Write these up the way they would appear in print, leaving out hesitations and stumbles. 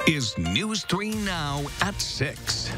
is News 3 Now at 6.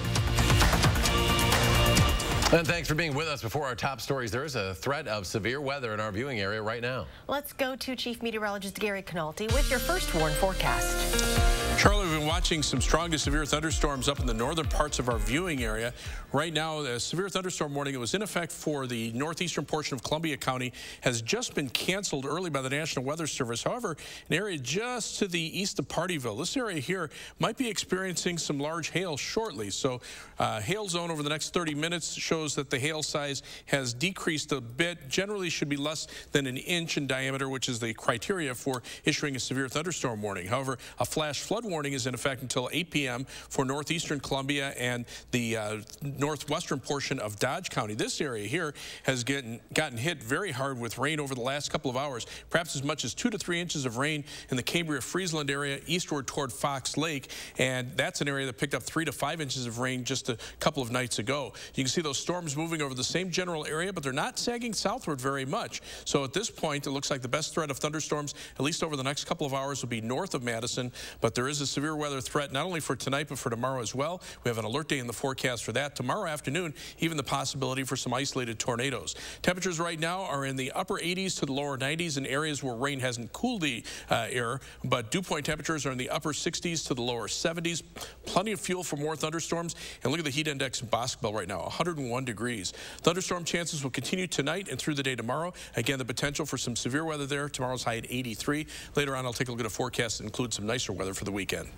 And thanks for being with us. Before our top stories, there is a threat of severe weather in our viewing area right now. Let's go to Chief Meteorologist Gary Canalti with your first warn forecast. Charlie, we've been watching some strong to severe thunderstorms up in the northern parts of our viewing area. Right now, the severe thunderstorm warning that was in effect for the northeastern portion of Columbia County has just been canceled early by the National Weather Service. However, an area just to the east of Partyville, this area here might be experiencing some large hail shortly. So hail zone over the next 30 minutes shows that the hail size has decreased a bit. Generally should be less than an inch in diameter, which is the criteria for issuing a severe thunderstorm warning. However, a flash flood warning is in effect until 8 p.m. for northeastern Columbia and the northwestern portion of Dodge County. This area here has gotten hit very hard with rain over the last couple of hours, perhaps as much as 2 to 3 inches of rain in the Cambria-Friesland area eastward toward Fox Lake, and that's an area that picked up 3 to 5 inches of rain just a couple of nights ago. You can see those storms moving over the same general area, but they're not sagging southward very much. So at this point, it looks like the best threat of thunderstorms, at least over the next couple of hours, will be north of Madison, but there is a severe weather threat not only for tonight but for tomorrow as well. We have an alert day in the forecast for that. Tomorrow afternoon, even the possibility for some isolated tornadoes. Temperatures right now are in the upper 80s to the lower 90s in areas where rain hasn't cooled the air, but dew point temperatures are in the upper 60s to the lower 70s. Plenty of fuel for more thunderstorms. And look at the heat index in Boscoville right now, 101 degrees. Thunderstorm chances will continue tonight and through the day tomorrow. Again, the potential for some severe weather there. Tomorrow's high at 83. Later on, I'll take a look at a forecast that includes some nicer weather for the weekend.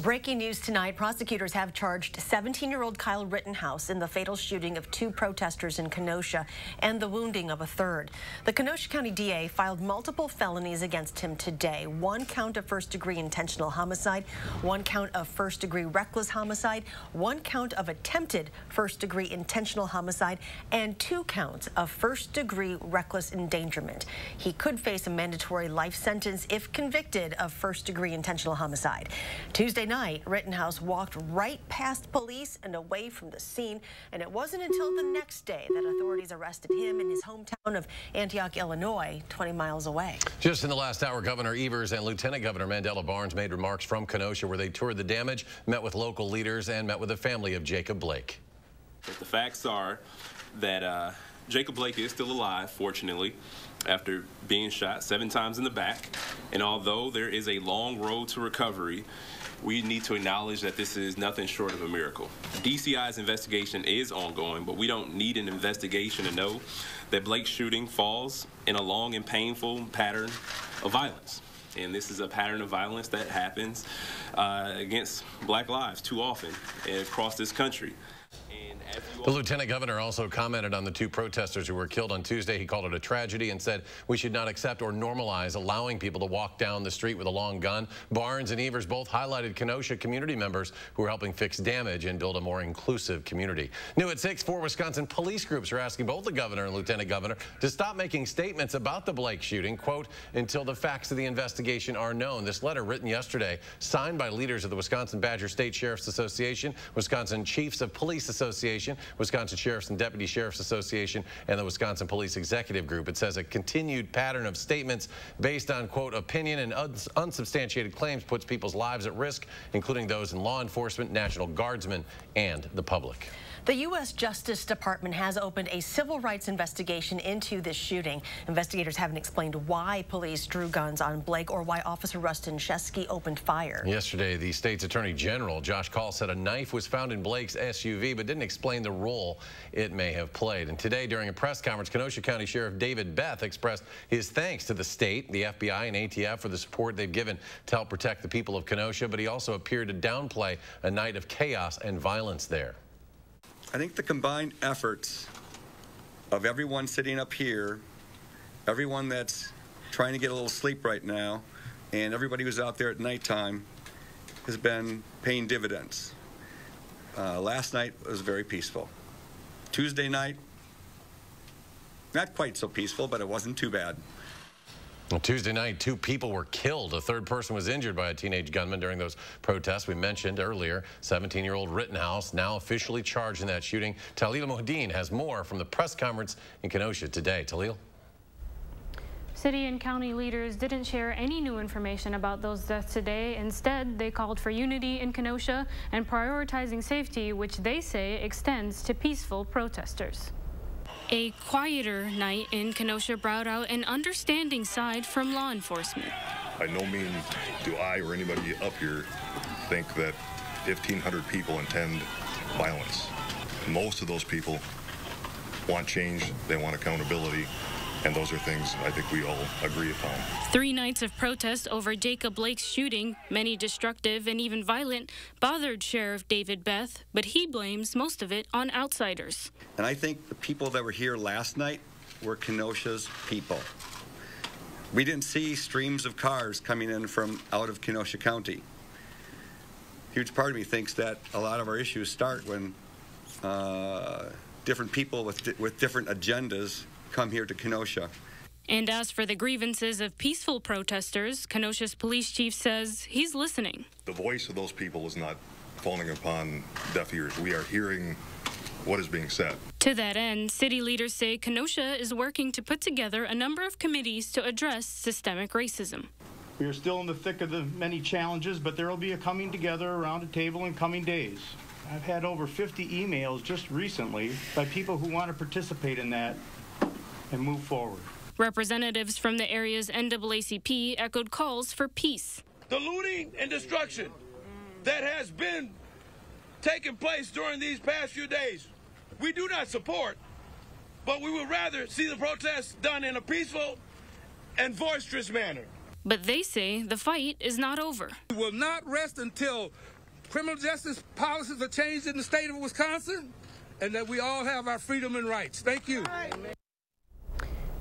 Breaking news tonight, prosecutors have charged 17-year-old Kyle Rittenhouse in the fatal shooting of 2 protesters in Kenosha and the wounding of a third. The Kenosha County DA filed multiple felonies against him today. 1 count of first-degree intentional homicide, 1 count of first-degree reckless homicide, 1 count of attempted first-degree intentional homicide, and 2 counts of first-degree reckless endangerment. He could face a mandatory life sentence if convicted of first-degree intentional homicide. Tuesday night, Rittenhouse walked right past police and away from the scene, and it wasn't until the next day that authorities arrested him in his hometown of Antioch, Illinois, 20 miles away. Just in the last hour, Governor Evers and Lieutenant Governor Mandela Barnes made remarks from Kenosha where they toured the damage, met with local leaders, and met with the family of Jacob Blake. The facts are that Jacob Blake is still alive, fortunately, after being shot 7 times in the back. And although there is a long road to recovery, we need to acknowledge that this is nothing short of a miracle. DCI's investigation is ongoing, but we don't need an investigation to know that Blake's shooting falls in a long and painful pattern of violence. And this is a pattern of violence that happens against black lives too often across this country. The Lieutenant Governor also commented on the 2 protesters who were killed on Tuesday. He called it a tragedy and said we should not accept or normalize allowing people to walk down the street with a long gun. Barnes and Evers both highlighted Kenosha community members who are helping fix damage and build a more inclusive community. New at 6, 4 Wisconsin police groups are asking both the governor and lieutenant governor to stop making statements about the Blake shooting, quote, until the facts of the investigation are known. This letter written yesterday, signed by leaders of the Wisconsin Badger State Sheriff's Association, Wisconsin Chiefs of Police Association, Wisconsin Sheriff's and Deputy Sheriff's Association, and the Wisconsin Police Executive Group. It says a continued pattern of statements based on, quote, opinion and unsubstantiated claims puts people's lives at risk, including those in law enforcement, National Guardsmen, and the public. The U.S. Justice Department has opened a civil rights investigation into this shooting. Investigators haven't explained why police drew guns on Blake or why Officer Rustin Shesky opened fire. Yesterday, the state's Attorney General, Josh Kaul, said a knife was found in Blake's SUV, but didn't explain the role it may have played. And today, during a press conference, Kenosha County Sheriff David Beth expressed his thanks to the state, the FBI, and ATF for the support they've given to help protect the people of Kenosha, but he also appeared to downplay a night of chaos and violence there. I think the combined efforts of everyone sitting up here, everyone that's trying to get a little sleep right now, and everybody who's out there at nighttime has been paying dividends. Last night was very peaceful. Tuesday night, not quite so peaceful, but it wasn't too bad. Well, Tuesday night, 2 people were killed. A 3rd person was injured by a teenage gunman during those protests we mentioned earlier. 17-year-old Rittenhouse now officially charged in that shooting. Talil Mohideen has more from the press conference in Kenosha today. Talil? City and county leaders didn't share any new information about those deaths today. Instead, they called for unity in Kenosha and prioritizing safety, which they say extends to peaceful protesters. A quieter night in Kenosha brought out an understanding side from law enforcement. By no means do I or anybody up here think that 1,500 people intend violence. Most of those people want change, they want accountability, and those are things I think we all agree upon. 3 nights of protest over Jacob Blake's shooting, many destructive and even violent, bothered Sheriff David Beth, but he blames most of it on outsiders. And I think the people that were here last night were Kenosha's people. We didn't see streams of cars coming in from out of Kenosha County. A huge part of me thinks that a lot of our issues start when different people with different agendas come here to Kenosha. And as for the grievances of peaceful protesters, Kenosha's police chief says he's listening. The voice of those people is not falling upon deaf ears. We are hearing what is being said. To that end, city leaders say Kenosha is working to put together a number of committees to address systemic racism. We are still in the thick of the many challenges, but there will be a coming together around a table in coming days. I've had over 50 emails just recently by people who want to participate in that and move forward. Representatives from the area's NAACP echoed calls for peace. The looting and destruction that has been taking place during these past few days, we do not support, but we would rather see the protests done in a peaceful and boisterous manner. But they say the fight is not over. We will not rest until criminal justice policies are changed in the state of Wisconsin and that we all have our freedom and rights. Thank you.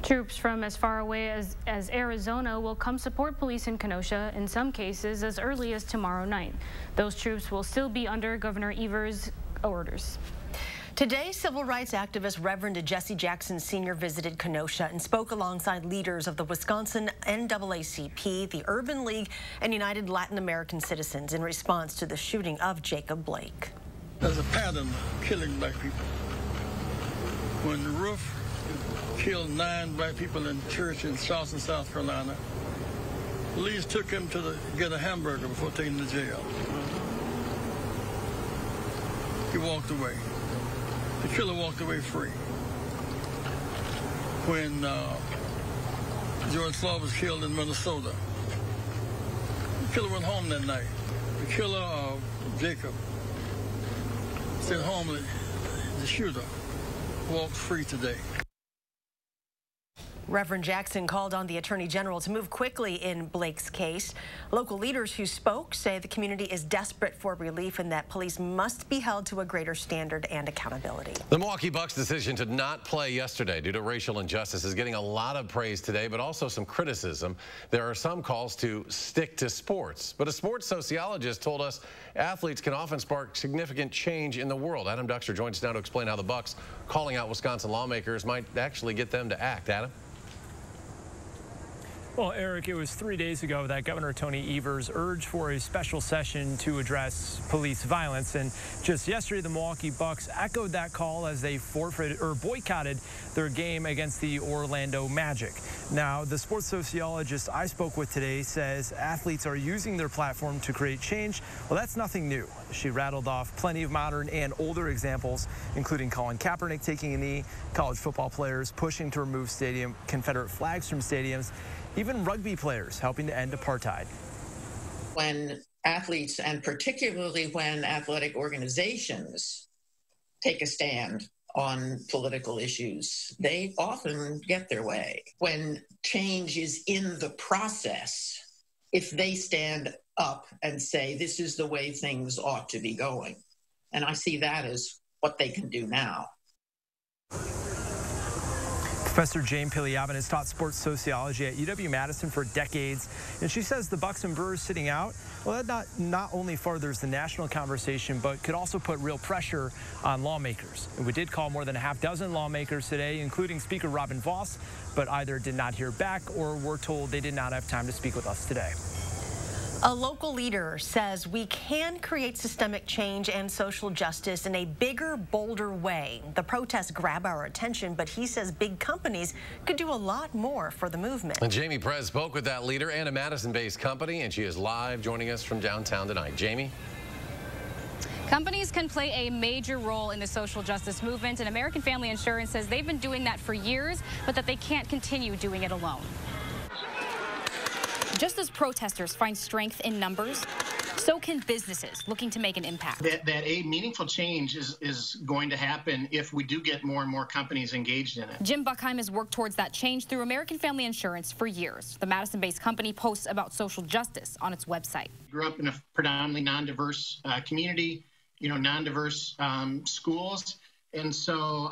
Troops from as far away as Arizona will come support police in Kenosha, in some cases as early as tomorrow night. Those troops will still be under Governor Evers' orders. Today, civil rights activist Reverend Jesse Jackson Sr. visited Kenosha and spoke alongside leaders of the Wisconsin NAACP, the Urban League, and United Latin American Citizens in response to the shooting of Jacob Blake. There's a pattern of killing black people. When the roof killed 9 black people in church in Charleston, South Carolina, police took him to get a hamburger before taking him to jail. He walked away. The killer walked away free. When George Floyd was killed in Minnesota, the killer went home that night. The killer of Jacob stayed home. The shooter walked free today. Reverend Jackson called on the Attorney General to move quickly in Blake's case. Local leaders who spoke say the community is desperate for relief and that police must be held to a greater standard and accountability. The Milwaukee Bucks' decision to not play yesterday due to racial injustice is getting a lot of praise today, but also some criticism. There are some calls to stick to sports, but a sports sociologist told us athletes can often spark significant change in the world. Adam Duxter joins us now to explain how the Bucks calling out Wisconsin lawmakers might actually get them to act. Adam? Well, Eric, it was 3 days ago that Governor Tony Evers urged for a special session to address police violence. And just yesterday, the Milwaukee Bucks echoed that call as they boycotted their game against the Orlando Magic. Now, the sports sociologist I spoke with today says athletes are using their platform to create change. Well, that's nothing new. She rattled off plenty of modern and older examples, including Colin Kaepernick taking a knee, college football players pushing to remove Confederate flags from stadiums, even rugby players helping to end apartheid. When athletes, and particularly when athletic organizations, take a stand on political issues, they often get their way. When change is in the process, if they stand up and say, this is the way things ought to be going. And I see that as what they can do now. Professor Jane Piliavin has taught sports sociology at UW-Madison for decades, and she says the Bucks and Brewers sitting out, well, that not only furthers the national conversation, but could also put real pressure on lawmakers. And we did call more than a half dozen lawmakers today, including Speaker Robin Vos, but either did not hear back or were told they did not have time to speak with us today. A local leader says we can create systemic change and social justice in a bigger, bolder way. The protests grab our attention, but he says big companies could do a lot more for the movement. And Jamie Perez spoke with that leader and a Madison-based company, and she is live joining us from downtown tonight. Jamie? Companies can play a major role in the social justice movement, and American Family Insurance says they've been doing that for years, but that they can't continue doing it alone. Just as protesters find strength in numbers, so can businesses looking to make an impact. That a meaningful change is going to happen if we do get more and more companies engaged in it. Jim Buckheim has worked towards that change through American Family Insurance for years. The Madison-based company posts about social justice on its website. Grew up in a predominantly non-diverse community, non-diverse schools. And so,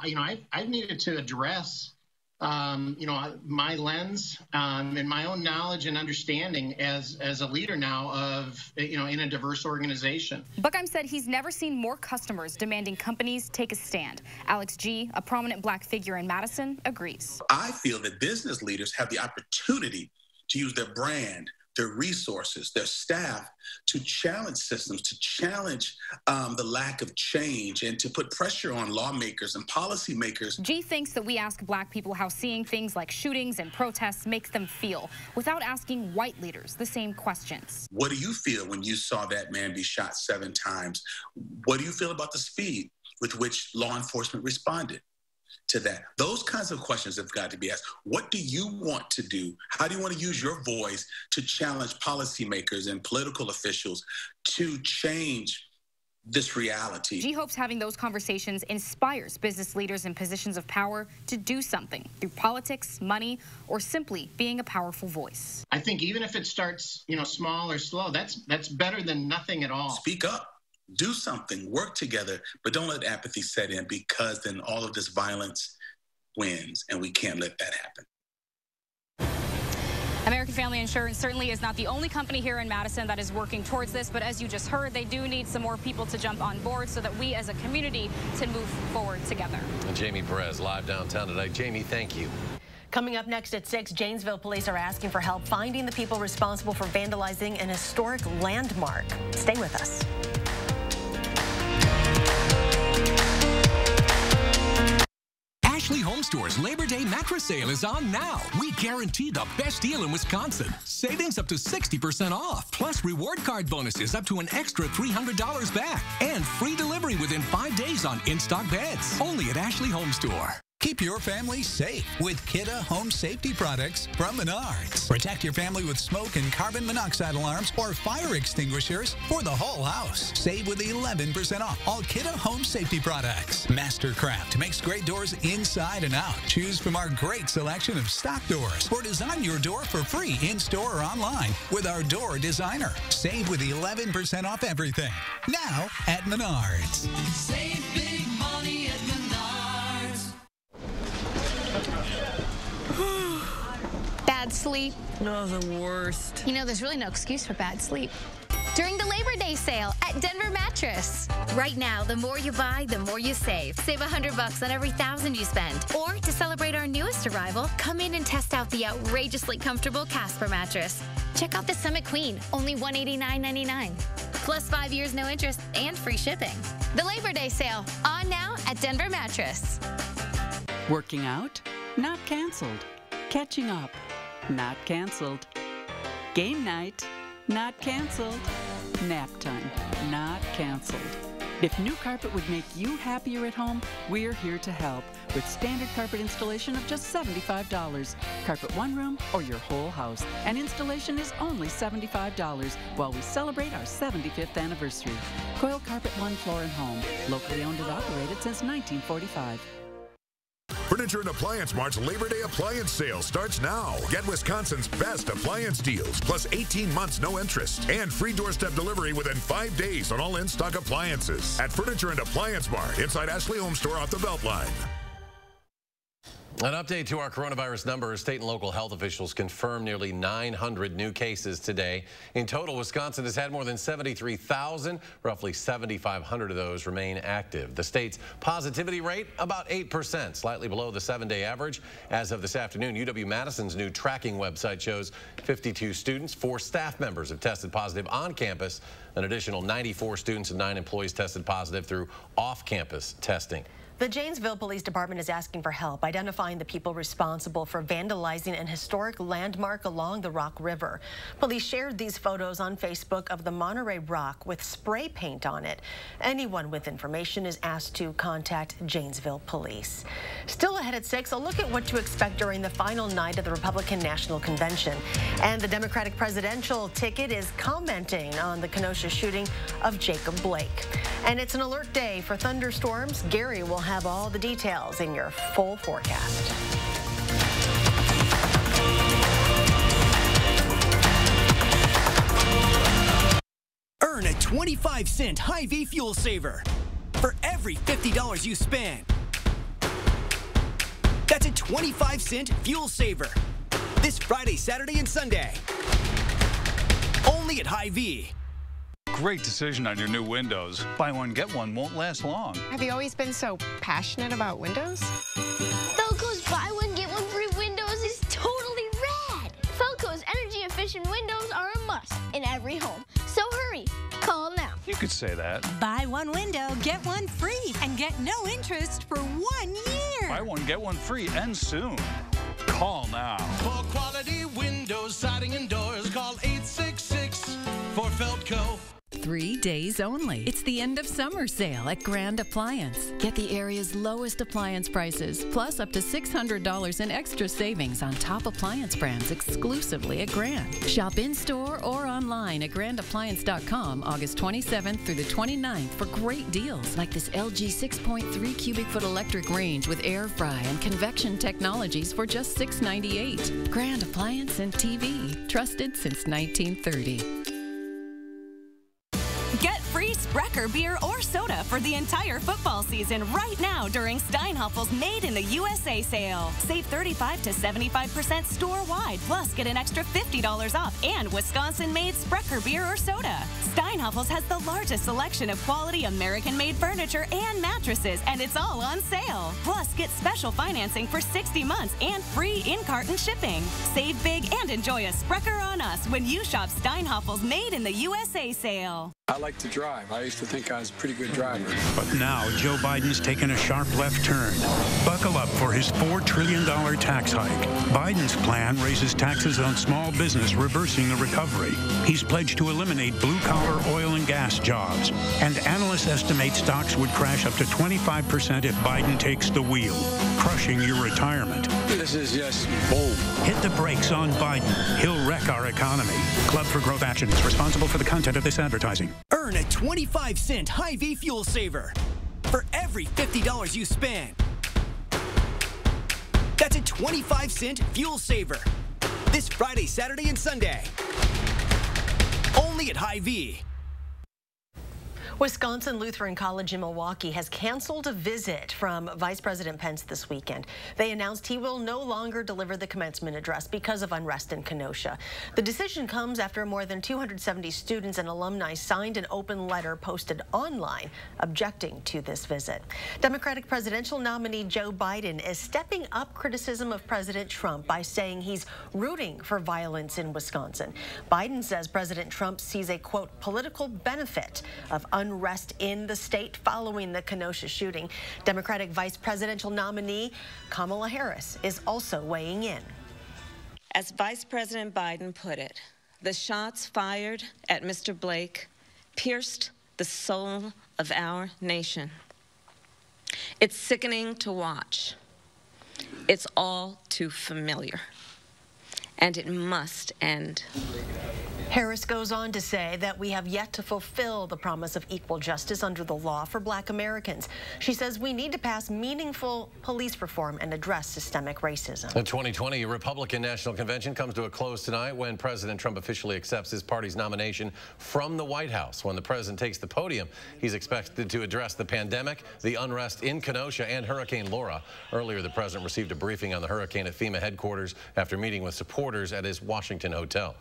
I've needed to address my lens and my own knowledge and understanding as a leader now of, in a diverse organization. Buckheim said he's never seen more customers demanding companies take a stand. Alex G., a prominent black figure in Madison, agrees. I feel that business leaders have the opportunity to use their brand, their resources, their staff to challenge systems, to challenge the lack of change, and to put pressure on lawmakers and policymakers. G thinks that we ask black people how seeing things like shootings and protests makes them feel, without asking white leaders the same questions. What do you feel when you saw that man be shot 7 times? What do you feel about the speed with which law enforcement responded to that? Those kinds of questions have got to be asked. What do you want to do? How do you want to use your voice to challenge policymakers and political officials to change this reality? G hopes having those conversations inspires business leaders in positions of power to do something through politics, money, or simply being a powerful voice. I think even if it starts, small or slow, that's better than nothing at all. Speak up. Do something, work together, but don't let apathy set in, because then all of this violence wins, and we can't let that happen. American Family Insurance certainly is not the only company here in Madison that is working towards this, but as you just heard, they do need some more people to jump on board so that we as a community can move forward together. And Jamie Perez live downtown tonight. Jamie, thank you. Coming up next at 6, Janesville police are asking for help finding the people responsible for vandalizing an historic landmark. Stay with us. Ashley Home Store's Labor Day mattress sale is on now. We guarantee the best deal in Wisconsin. Savings up to 60% off, plus reward card bonuses up to an extra $300 back, and free delivery within 5 days on in-stock beds. Only at Ashley Home Store. Keep your family safe with Kidde home safety products from Menards. Protect your family with smoke and carbon monoxide alarms or fire extinguishers for the whole house. Save with 11% off all Kidde home safety products. Mastercraft makes great doors inside and out. Choose from our great selection of stock doors or design your door for free in-store or online with our door designer. Save with 11% off everything. Now at Menards. Save big money at Menards. Bad sleep. No, the worst. There's really no excuse for bad sleep. During the Labor Day sale at Denver Mattress. Right now, the more you buy, the more you save. Save $100 on every $1,000 you spend. Or to celebrate our newest arrival, come in and test out the outrageously comfortable Casper mattress. Check out the Summit Queen, only $189.99. Plus 5 years no interest and free shipping. The Labor Day sale, on now at Denver Mattress. Working out? Not canceled. Catching up? Not canceled. Game night? Not canceled. Nap time? Not canceled. If new carpet would make you happier at home, we're here to help with standard carpet installation of just $75. Carpet one room or your whole house. And installation is only $75 while we celebrate our 75th anniversary. Coil Carpet One Floor and Home. Locally owned and operated since 1945. Furniture and Appliance Mart's Labor Day appliance sale starts now. Get Wisconsin's best appliance deals, plus 18 months no interest, and free doorstep delivery within 5 days on all in-stock appliances at Furniture and Appliance Mart inside Ashley Home Store off the Beltline. An update to our coronavirus numbers. State and local health officials confirmed nearly 900 new cases today. In total, Wisconsin has had more than 73,000. Roughly 7,500 of those remain active. The state's positivity rate, about 8%, slightly below the 7-day average. As of this afternoon, UW-Madison's new tracking website shows 52 students, 4 staff members have tested positive on campus. An additional 94 students and 9 employees tested positive through off-campus testing. The Janesville Police Department is asking for help identifying the people responsible for vandalizing an historic landmark along the Rock River. Police shared these photos on Facebook of the Monterey Rock with spray paint on it. Anyone with information is asked to contact Janesville Police. Still ahead at 6, a look at what to expect during the final night of the Republican National Convention. And the Democratic presidential ticket is commenting on the Kenosha shooting of Jacob Blake. And it's an alert day for thunderstorms. Gary will have all the details in your full forecast. Earn a 25-cent Hy-Vee fuel saver for every $50 you spend. That's a 25-cent fuel saver this Friday, Saturday, and Sunday. Only at Hy-Vee. Great decision on your new windows. Buy one, get one won't last long. Have you always been so passionate about windows? Felco's buy one, get one free windows is totally rad. Felco's energy-efficient windows are a must in every home. So hurry, call now. You could say that. Buy one window, get one free, and get no interest for 1 year. Buy one, get one free, and soon. Call now. For quality windows, siding, and doors, call 866 for Felco. 3 days only. It's the end of summer sale at Grand Appliance. Get the area's lowest appliance prices, plus up to $600 in extra savings on top appliance brands exclusively at Grand. Shop in-store or online at grandappliance.com August 27th through the 29th for great deals like this LG 6.3 cubic foot electric range with air fry and convection technologies for just $698. Grand Appliance and TV, trusted since 1930. Get free Sprecher beer or soda for the entire football season right now during Steinhaffel's Made in the USA sale. Save 35 to 75% store-wide, plus get an extra $50 off and Wisconsin-made Sprecher beer or soda. Steinhaffel's has the largest selection of quality American-made furniture and mattresses, and it's all on sale. Plus, get special financing for 60 months and free in-carton shipping. Save big and enjoy a Sprecher on us when you shop Steinhaffel's Made in the USA sale. I like to drive. I used to think I was a pretty good driver. But now Joe Biden's taken a sharp left turn. Buckle up for his $4 trillion tax hike. Biden's plan raises taxes on small business, reversing the recovery. He's pledged to eliminate blue-collar oil and gas jobs. And analysts estimate stocks would crash up to 25% if Biden takes the wheel, crushing your retirement. This is just bold. Hit the brakes on Biden. He'll wreck our economy. Club for Growth Action is responsible for the content of this advertising. Earn a 25-cent Hy-Vee fuel saver for every $50 you spend. That's a 25-cent fuel saver this Friday, Saturday, and Sunday. Only at Hy-Vee. Wisconsin Lutheran College in Milwaukee has canceled a visit from Vice President Pence this weekend. They announced he will no longer deliver the commencement address because of unrest in Kenosha. The decision comes after more than 270 students and alumni signed an open letter posted online objecting to this visit. Democratic presidential nominee Joe Biden is stepping up criticism of President Trump by saying he's rooting for violence in Wisconsin. Biden says President Trump sees a, quote, political benefit of unrest in the state following the Kenosha shooting. Democratic vice presidential nominee Kamala Harris is also weighing in. As Vice President Biden put it, the shots fired at Mr. Blake pierced the soul of our nation. It's sickening to watch. It's all too familiar, and it must end. Harris goes on to say that we have yet to fulfill the promise of equal justice under the law for Black Americans. She says we need to pass meaningful police reform and address systemic racism. The 2020 Republican National Convention comes to a close tonight when President Trump officially accepts his party's nomination from the White House. When the president takes the podium, he's expected to address the pandemic, the unrest in Kenosha, and Hurricane Laura. Earlier, the president received a briefing on the hurricane at FEMA headquarters after meeting with supporters at his Washington hotel.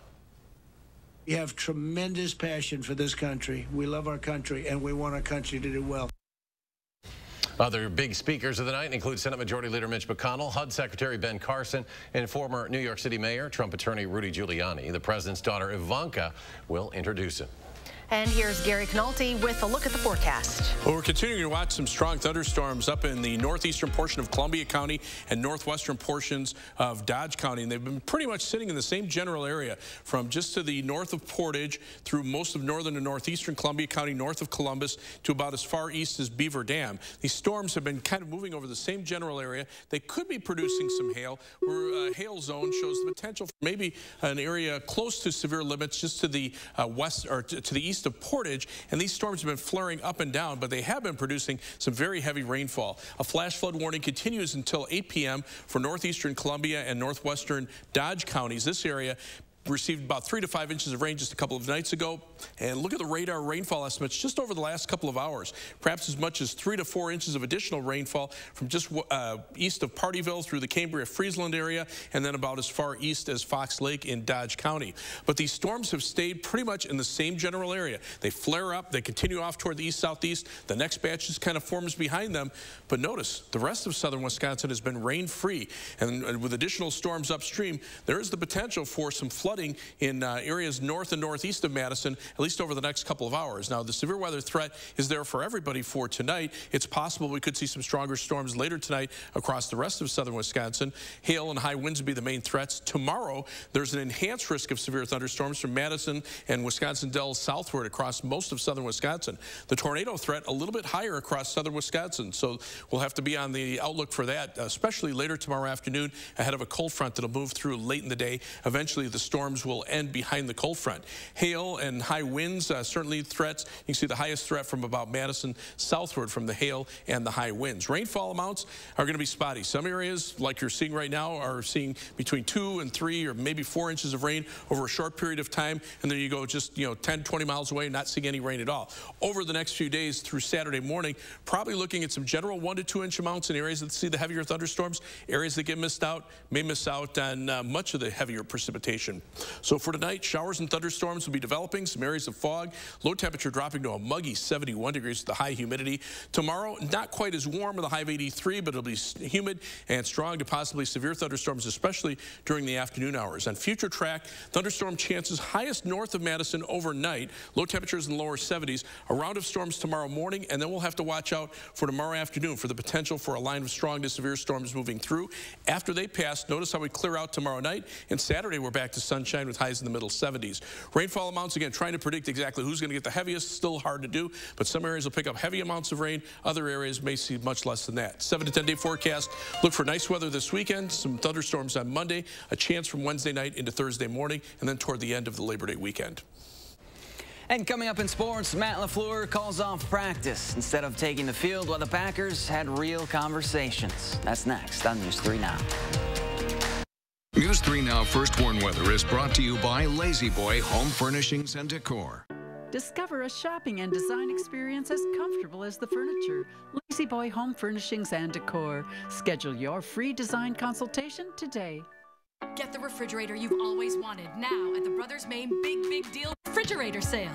We have tremendous passion for this country. We love our country, and we want our country to do well. Other big speakers of the night include Senate Majority Leader Mitch McConnell, HUD Secretary Ben Carson, and former New York City Mayor, Trump attorney Rudy Giuliani. The president's daughter, Ivanka, will introduce him. And here's Gary Canalti with a look at the forecast. Well, we're continuing to watch some strong thunderstorms up in the northeastern portion of Columbia County and northwestern portions of Dodge County. And they've been pretty much sitting in the same general area from just to the north of Portage through most of northern and northeastern Columbia County, north of Columbus, to about as far east as Beaver Dam. These storms have been kind of moving over the same general area. They could be producing some hail, where a hail zone shows the potential for maybe an area close to severe limits just to the west or to the east of Portage, and these storms have been flaring up and down, but they have been producing some very heavy rainfall. A flash flood warning continues until 8 p.m. for northeastern Columbia and northwestern Dodge counties. This area received about 3 to 5 inches of rain just a couple of nights ago. And look at the radar rainfall estimates just over the last couple of hours. Perhaps as much as 3 to 4 inches of additional rainfall from just east of Partyville through the Cambria-Friesland area, and then about as far east as Fox Lake in Dodge County. But these storms have stayed pretty much in the same general area. They flare up, they continue off toward the east-southeast. The next batch just kind of forms behind them. But notice, the rest of southern Wisconsin has been rain-free. And with additional storms upstream, there is the potential for some flooding in areas north and northeast of Madison, at least over the next couple of hours. Now, the severe weather threat is there for everybody for tonight. It's possible we could see some stronger storms later tonight across the rest of southern Wisconsin. Hail and high winds would be the main threats. Tomorrow, there's an enhanced risk of severe thunderstorms from Madison and Wisconsin Dells southward across most of southern Wisconsin. The tornado threat a little bit higher across southern Wisconsin, so we'll have to be on the outlook for that, especially later tomorrow afternoon ahead of a cold front that'll move through late in the day. Eventually, the storms will end behind the cold front. Hail and high winds certainly threats. You can see the highest threat from about Madison southward from the hail and the high winds. Rainfall amounts are going to be spotty. Some areas, like you're seeing right now, are seeing between 2 and 3 or maybe 4 inches of rain over a short period of time, and then you go just 10, 20 miles away, not seeing any rain at all. Over the next few days through Saturday morning, probably looking at some general 1 to 2 inch amounts in areas that see the heavier thunderstorms. Areas that get missed out may miss out on much of the heavier precipitation. So for tonight, showers and thunderstorms will be developing, some areas of fog, low temperature dropping to a muggy 71 degrees with the high humidity. Tomorrow, not quite as warm with a high of 83, but it'll be humid and strong to possibly severe thunderstorms, especially during the afternoon hours. On future track, thunderstorm chances highest north of Madison overnight, low temperatures in the lower 70s, a round of storms tomorrow morning, and then we'll have to watch out for tomorrow afternoon for the potential for a line of strong to severe storms moving through. After they pass, notice how we clear out tomorrow night, and Saturday we're back to sunshine with highs in the middle 70s. Rainfall amounts, again, trying to predict exactly who's going to get the heaviest, still hard to do, but some areas will pick up heavy amounts of rain. Other areas may see much less than that. 7 to 10 day forecast. Look for nice weather this weekend, some thunderstorms on Monday, a chance from Wednesday night into Thursday morning, and then toward the end of the Labor Day weekend. And coming up in sports, Matt LaFleur calls off practice instead of taking the field while the Packers had real conversations. That's next on News 3 Now. News 3 Now First Warn Weather is brought to you by Lazy Boy Home Furnishings and Decor. Discover a shopping and design experience as comfortable as the furniture. Lazy Boy Home Furnishings and Decor. Schedule your free design consultation today. Get the refrigerator you've always wanted now at the Brothers Maine Big Deal Refrigerator Sale.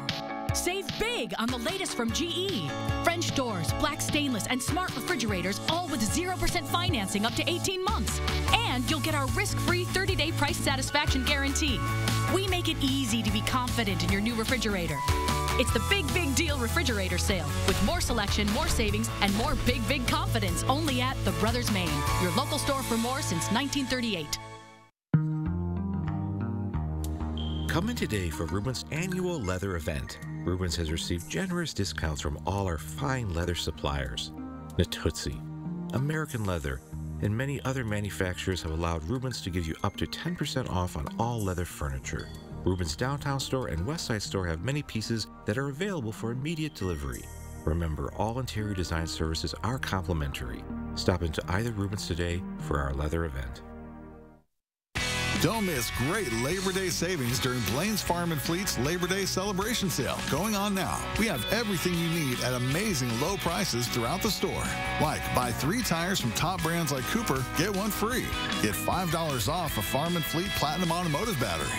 Save big on the latest from GE. French doors, black stainless, and smart refrigerators, all with 0% financing up to 18 months. And you'll get our risk-free 30-day price satisfaction guarantee. We make it easy to be confident in your new refrigerator. It's the Big Deal Refrigerator Sale with more selection, more savings, and more big confidence only at the Brothers Maine, your local store for more since 1938. Come in today for Rubens' annual leather event. Rubens has received generous discounts from all our fine leather suppliers. Natuzzi, American Leather, and many other manufacturers have allowed Rubens to give you up to 10% off on all leather furniture. Rubens Downtown Store and Westside Store have many pieces that are available for immediate delivery. Remember, all interior design services are complimentary. Stop into either Rubens today for our leather event. Don't miss great Labor Day savings during Blaine's Farm and Fleet's Labor Day celebration sale going on now. We have everything you need at amazing low prices throughout the store. Like buy 3 tires from top brands like Cooper, get 1 free. Get $5 off a Farm and Fleet Platinum Automotive battery.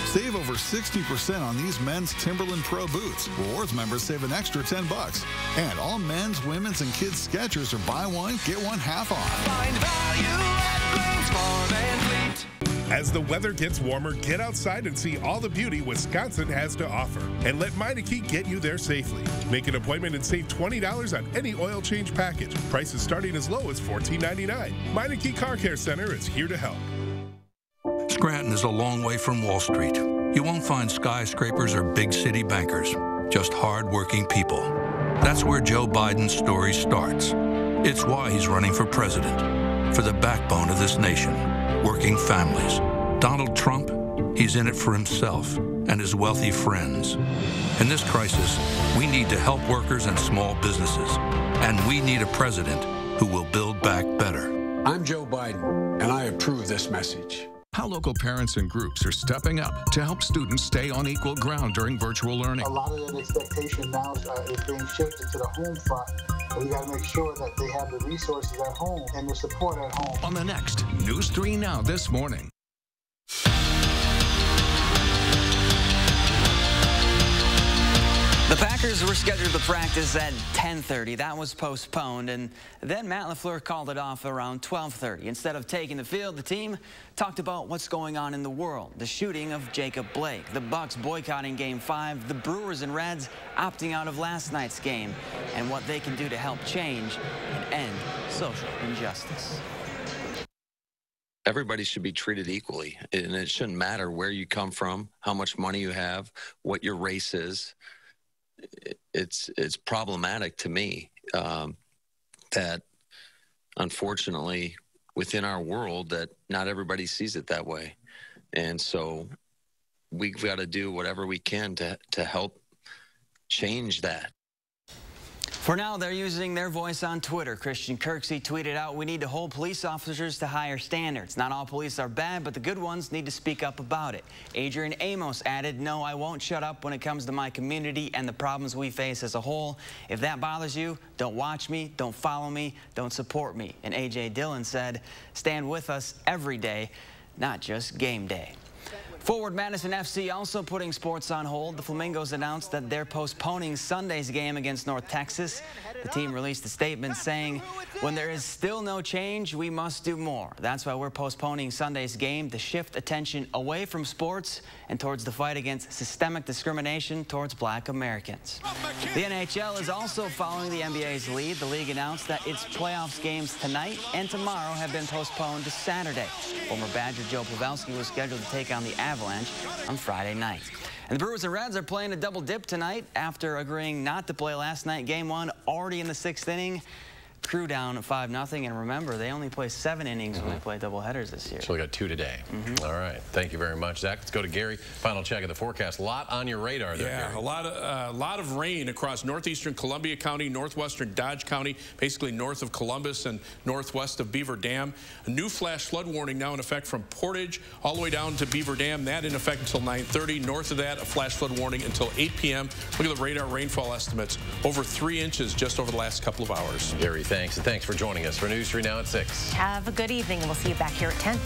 Save over 60% on these men's Timberland Pro boots. Rewards members save an extra $10. And all men's, women's, and kids' Skechers are buy one, get one half off. Find value at Blaine's Farm and Fleet. As the weather gets warmer, get outside and see all the beauty Wisconsin has to offer. And let Meineke get you there safely. Make an appointment and save $20 on any oil change package. Prices starting as low as $14.99. Meineke Car Care Center is here to help. Scranton is a long way from Wall Street. You won't find skyscrapers or big city bankers, just hard-working people. That's where Joe Biden's story starts. It's why he's running for president, for the backbone of this nation, working families. Donald Trump, he's in it for himself and his wealthy friends. In this crisis, we need to help workers and small businesses, and we need a president who will build back better. I'm Joe Biden, and I approve this message. How local parents and groups are stepping up to help students stay on equal ground during virtual learning. A lot of that expectation now is being shifted to the home front. And we got to make sure that they have the resources at home and the support at home. On the next News 3 Now this morning. The Packers were scheduled to practice at 10:30. That was postponed, and then Matt LaFleur called it off around 12:30. Instead of taking the field, the team talked about what's going on in the world. The shooting of Jacob Blake, the Bucks boycotting Game 5, the Brewers and Reds opting out of last night's game, and what they can do to help change and end social injustice. Everybody should be treated equally, and it shouldn't matter where you come from, how much money you have, what your race is. It's problematic to me that, unfortunately, within our world, that not everybody sees it that way. And so we've got to do whatever we can to help change that. For now, they're using their voice on Twitter. Christian Kirksey tweeted out, "We need to hold police officers to higher standards. Not all police are bad, but the good ones need to speak up about it." Adrian Amos added, "No, I won't shut up when it comes to my community and the problems we face as a whole. If that bothers you, don't watch me, don't follow me, don't support me." And A.J. Dillon said, "Stand with us every day, not just game day." Forward Madison FC also putting sports on hold. The Flamingos announced that they're postponing Sunday's game against North Texas. The team released a statement saying, "When there is still no change, we must do more. That's why we're postponing Sunday's game to shift attention away from sports and towards the fight against systemic discrimination towards black Americans." The NHL is also following the NBA's lead. The league announced that its playoffs games tonight and tomorrow have been postponed to Saturday. Former Badger Joe Pavelski was scheduled to take on the Avalanche on Friday night. And the Brewers and Reds are playing a double dip tonight after agreeing not to play last night. Game 1 already in the 6th inning. Crew down 5-0, and remember, they only play 7 innings when they play doubleheaders this year. So we got 2 today. All right. Thank you very much, Zach. Let's go to Gary. Final check of the forecast. A lot on your radar there, Yeah, Gary. a lot of rain across northeastern Columbia County, northwestern Dodge County, basically north of Columbus and northwest of Beaver Dam. A new flash flood warning now in effect from Portage all the way down to Beaver Dam. That in effect until 9:30. North of that, a flash flood warning until 8 p.m. Look at the radar rainfall estimates. Over 3 inches just over the last couple of hours. Gary, thanks. And thanks for joining us for News 3 Now at 6. Have a good evening, and we'll see you back here at 10.